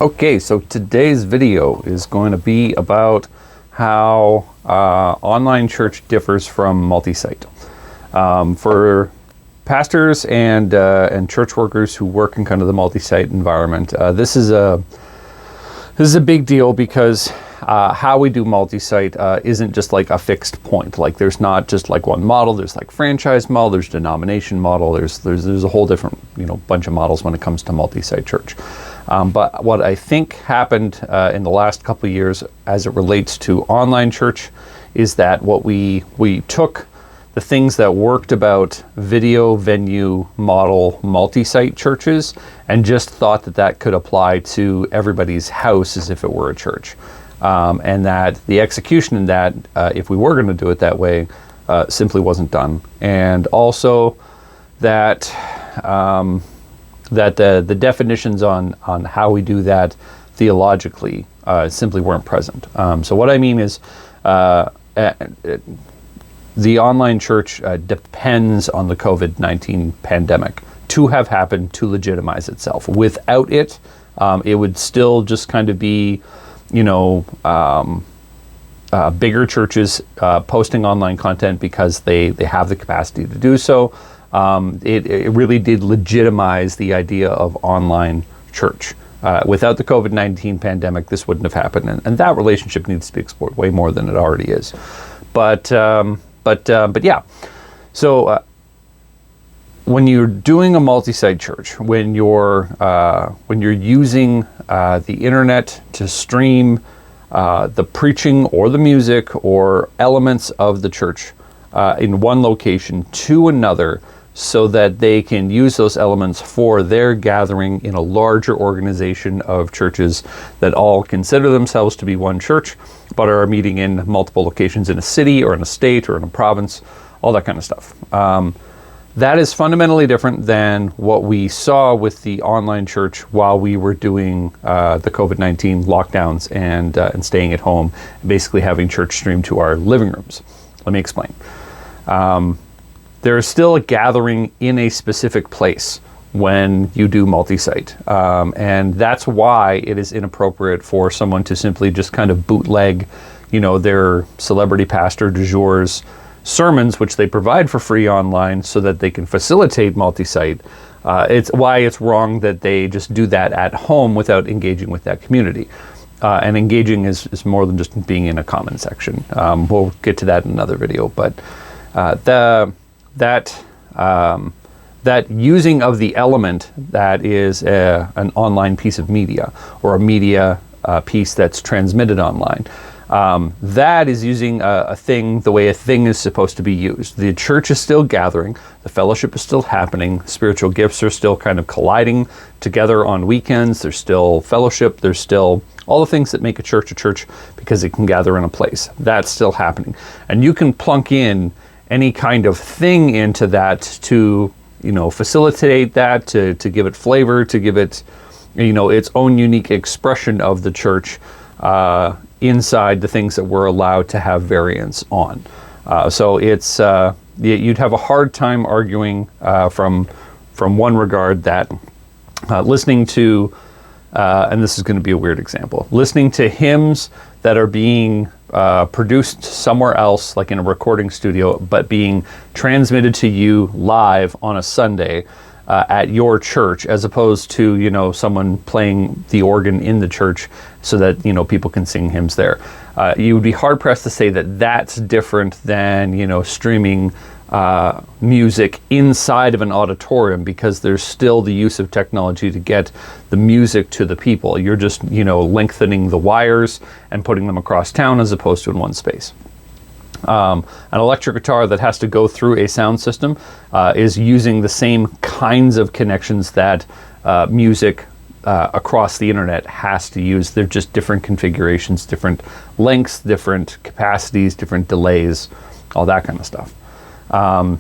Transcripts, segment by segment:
Okay, so today's video is going to be about how online church differs from multi-site. For pastors and church workers who work in kind of the multi-site environment, this is a big deal because how we do multi-site isn't just like a fixed point. Like there's not just like one model. There's like franchise model. There's denomination model. There's a whole different bunch of models when it comes to multi-site church. But what I think happened in the last couple of years as it relates to online church is that what we took the things that worked about video venue model multi-site churches and just thought that could apply to everybody's house as if it were a church. And that the execution in that, if we were going to do it that way, simply wasn't done. And also that the definitions on how we do that theologically simply weren't present. So what I mean is the online church depends on the COVID-19 pandemic to have happened to legitimize itself. Without it, it would still just kind of be bigger churches posting online content because they have the capacity to do so. It really did legitimize the idea of online church. Without the COVID-19 pandemic, this wouldn't have happened, and that relationship needs to be explored way more than it already is. But yeah. So when you're doing a multi-site church, when you're using the internet to stream the preaching or the music or elements of the church in one location to another, so that they can use those elements for their gathering in a larger organization of churches that all consider themselves to be one church, but are meeting in multiple locations in a city or in a state or in a province, all that kind of stuff. That is fundamentally different than what we saw with the online church while we were doing the COVID-19 lockdowns and staying at home, basically having church streamed to our living rooms. Let me explain. There is still a gathering in a specific place when you do multi-site. And that's why it is inappropriate for someone to simply just kind of bootleg, their celebrity pastor du jour's sermons, which they provide for free online so that they can facilitate multi-site. It's why it's wrong that they just do that at home without engaging with that community. And engaging is more than just being in a comment section. We'll get to that in another video, but that using of the element that is an online piece of media or a media piece that's transmitted online, that is using a thing the way a thing is supposed to be used. The church is still gathering, the fellowship is still happening, spiritual gifts are still kind of colliding together on weekends, there's still fellowship, there's still all the things that make a church because it can gather in a place. That's still happening. And you can plunk in any kind of thing into that to, facilitate that, to give it flavor, to give it, its own unique expression of the church inside the things that we're allowed to have variance on. So it's, you'd have a hard time arguing from one regard that listening to, and this is going to be a weird example, listening to hymns that are being produced somewhere else, like in a recording studio, but being transmitted to you live on a Sunday at your church, as opposed to, someone playing the organ in the church so that, people can sing hymns there. You would be hard pressed to say that that's different than, streaming music inside of an auditorium, because there's still the use of technology to get the music to the people. You're just, lengthening the wires and putting them across town as opposed to in one space. An electric guitar that has to go through a sound system is using the same kinds of connections that music across the internet has to use. They're just different configurations, different lengths, different capacities, different delays, all that kind of stuff.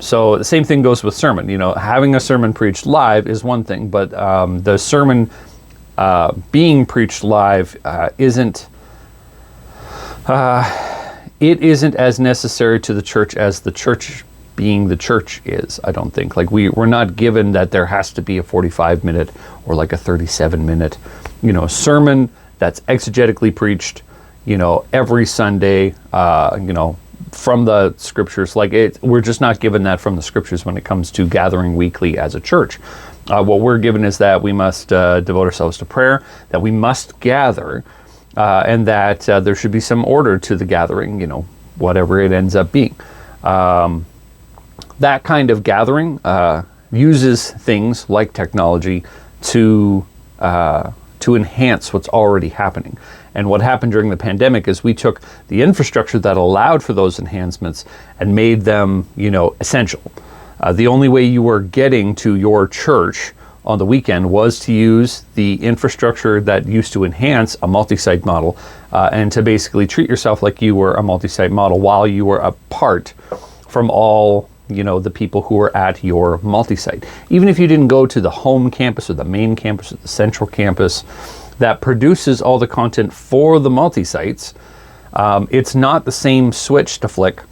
So the same thing goes with sermon. Having a sermon preached live is one thing, but the sermon being preached live isn't as necessary to the church as the church being the church is, I don't think. Like we're not given that there has to be a 45-minute or like a 37-minute, sermon that's exegetically preached, every Sunday, from the scriptures. We're just not given that from the scriptures when it comes to gathering weekly as a church. What we're given is that we must devote ourselves to prayer, that we must gather, and that there should be some order to the gathering, whatever it ends up being. That kind of gathering uses things like technology to enhance what's already happening. And what happened during the pandemic is we took the infrastructure that allowed for those enhancements and made them, essential. The only way you were getting to your church on the weekend was to use the infrastructure that used to enhance a multi-site model, and to basically treat yourself like you were a multi-site model while you were apart from all the people who were at your multi-site. Even if you didn't go to the home campus or the main campus or the central campus that produces all the content for the multi-sites, it's not the same switch to flick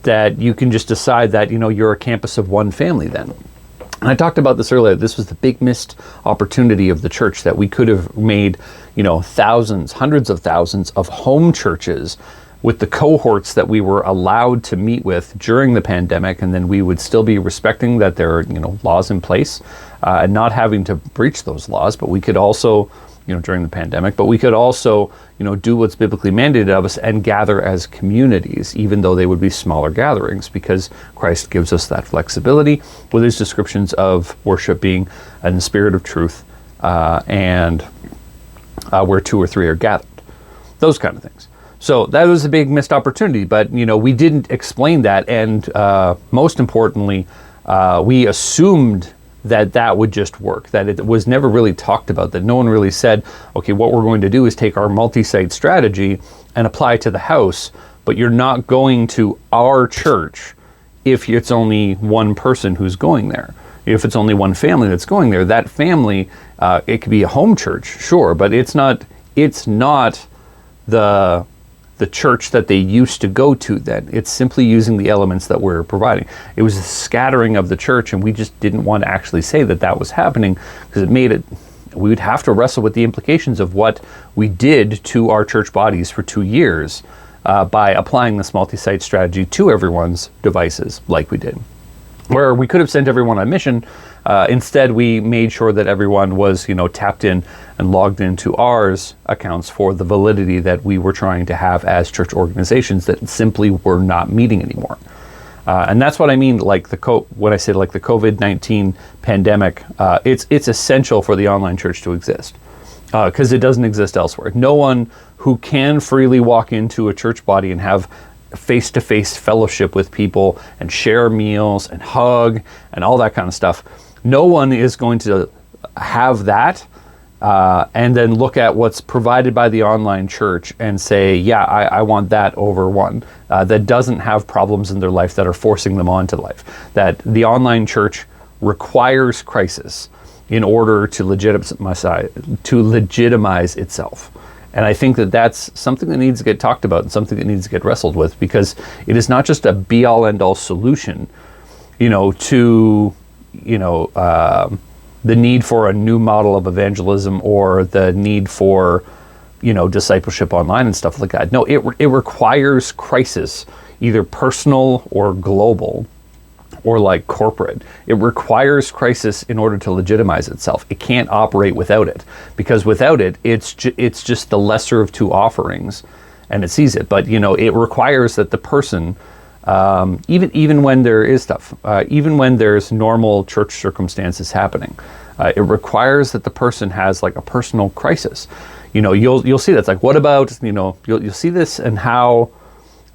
that you can just decide that you're a campus of one family then. And I talked about this earlier. This was the big missed opportunity of the church, that we could have made thousands, hundreds of thousands of home churches with the cohorts that we were allowed to meet with during the pandemic, and then we would still be respecting that there are laws in place, and not having to breach those laws. But we could also during the pandemic, but we could also do what's biblically mandated of us and gather as communities, even though they would be smaller gatherings, because Christ gives us that flexibility with his descriptions of worship being in the spirit of truth, and where two or three are gathered, those kind of things. So that was a big missed opportunity, but we didn't explain that, and most importantly, we assumed that would just work, that it was never really talked about, that no one really said, okay, what we're going to do is take our multi-site strategy and apply it to the house, but you're not going to our church if it's only one person who's going there. If it's only one family that's going there, that family, it could be a home church, sure, but it's not the church that they used to go to then. It's simply using the elements that we're providing. It was a scattering of the church, and we just didn't want to actually say that was happening, because it made it, we would have to wrestle with the implications of what we did to our church bodies for 2 years by applying this multi-site strategy to everyone's devices like we did. Where we could have sent everyone on mission, instead we made sure that everyone was tapped in and logged into ours accounts for the validity that we were trying to have as church organizations that simply were not meeting anymore. And that's what I mean, when I say the COVID-19 pandemic, it's essential for the online church to exist, because it doesn't exist elsewhere. No one who can freely walk into a church body and have face-to-face fellowship with people and share meals and hug and all that kind of stuff, no one is going to have that and then look at what's provided by the online church and say, yeah, I want that over one that doesn't have problems in their life that are forcing them onto life. That the online church requires crisis in order to legitimize itself. And I think that's something that needs to get talked about and something that needs to get wrestled with, because it is not just a be-all, end-all solution, to, the need for a new model of evangelism or the need for, discipleship online and stuff like that. No, it requires crisis, either personal or global, or corporate. It requires crisis in order to legitimize itself. It can't operate without it, because without it, it's just the lesser of two offerings, and it sees it. But it requires that the person, even when there is stuff, even when there's normal church circumstances happening, it requires that the person has a personal crisis. You'll see that's what about you'll see this and how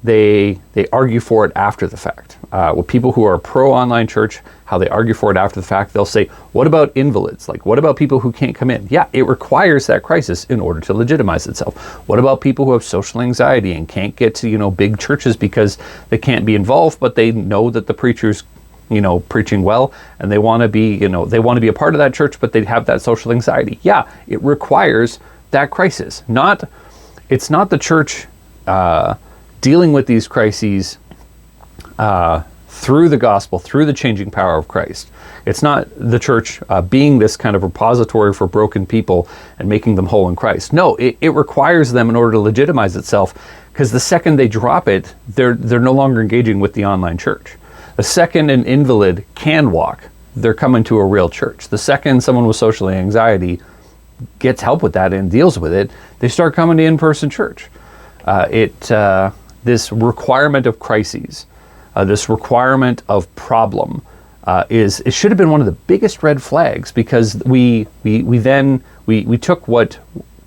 they argue for it after the fact. With people who are pro-online church, how they argue for it after the fact, they'll say, what about invalids? What about people who can't come in? Yeah, it requires that crisis in order to legitimize itself. What about people who have social anxiety and can't get to, big churches because they can't be involved, but they know that the preacher's, preaching well, and they want to be, they want to be a part of that church, but they have that social anxiety. Yeah, it requires that crisis. It's not the church dealing with these crises through the gospel, through the changing power of Christ. It's not the church being this kind of repository for broken people and making them whole in Christ. No, it requires them in order to legitimize itself, because the second they drop it, they're no longer engaging with the online church. The second an invalid can walk, they're coming to a real church. The second someone with social anxiety gets help with that and deals with it, they start coming to in-person church. This requirement of crises, this requirement of problem, it should have been one of the biggest red flags, because we took what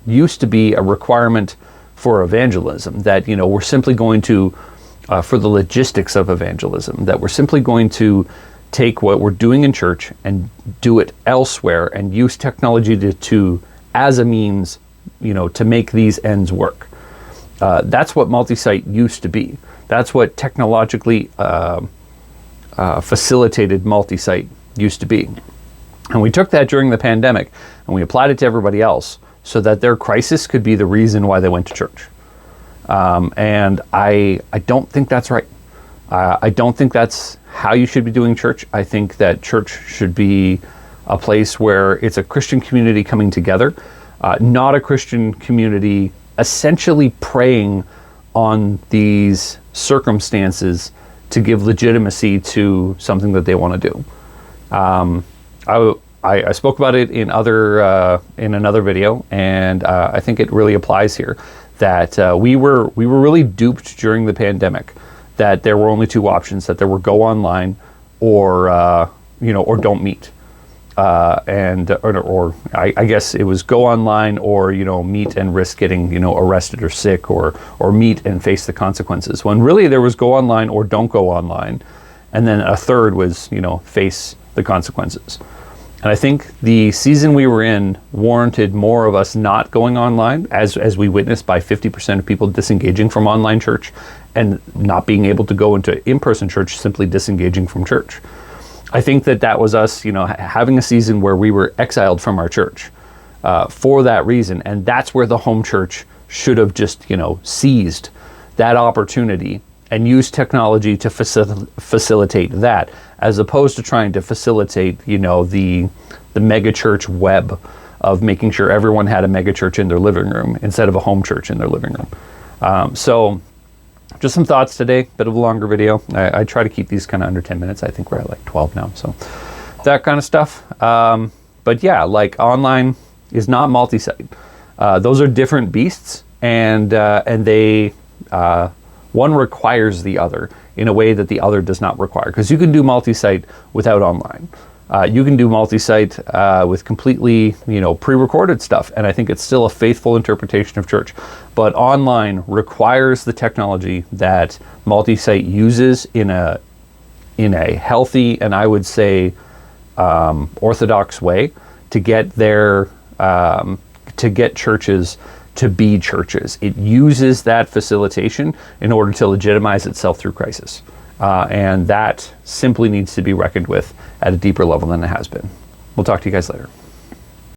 used to be a requirement for evangelism, that we're simply going to for the logistics of evangelism, that we're simply going to take what we're doing in church and do it elsewhere and use technology to as a means to make these ends work. That's what multi-site used to be. That's what technologically facilitated multi-site used to be. And we took that during the pandemic and we applied it to everybody else so that their crisis could be the reason why they went to church. And I don't think that's right. I don't think that's how you should be doing church. I think that church should be a place where it's a Christian community coming together, not a Christian community essentially preying on these circumstances to give legitimacy to something that they want to do. I spoke about it in another video, and I think it really applies here. That we were really duped during the pandemic. That there were only two options: that there were go online, or don't meet. I guess it was go online or meet and risk getting arrested or sick, or meet and face the consequences. When really there was go online or don't go online, and then a third was face the consequences. And I think the season we were in warranted more of us not going online, as we witnessed by 50% of people disengaging from online church and not being able to go into in-person church, simply disengaging from church. I think that was us, having a season where we were exiled from our church for that reason. And that's where the home church should have just, seized that opportunity and used technology to facilitate that, as opposed to trying to facilitate, the mega church web of making sure everyone had a mega church in their living room instead of a home church in their living room. So just some thoughts today, bit of a longer video. I try to keep these kind of under 10 minutes. I think we're at like 12 now, so that kind of stuff. But yeah, like online is not multi-site. Those are different beasts, and they one requires the other in a way that the other does not require. Because you can do multi-site without online. You can do multi-site with completely, pre-recorded stuff, and I think it's still a faithful interpretation of church. But online requires the technology that multi-site uses in a healthy and I would say orthodox way to get churches to be churches. It uses that facilitation in order to legitimize itself through crisis. And that simply needs to be reckoned with at a deeper level than it has been. We'll talk to you guys later.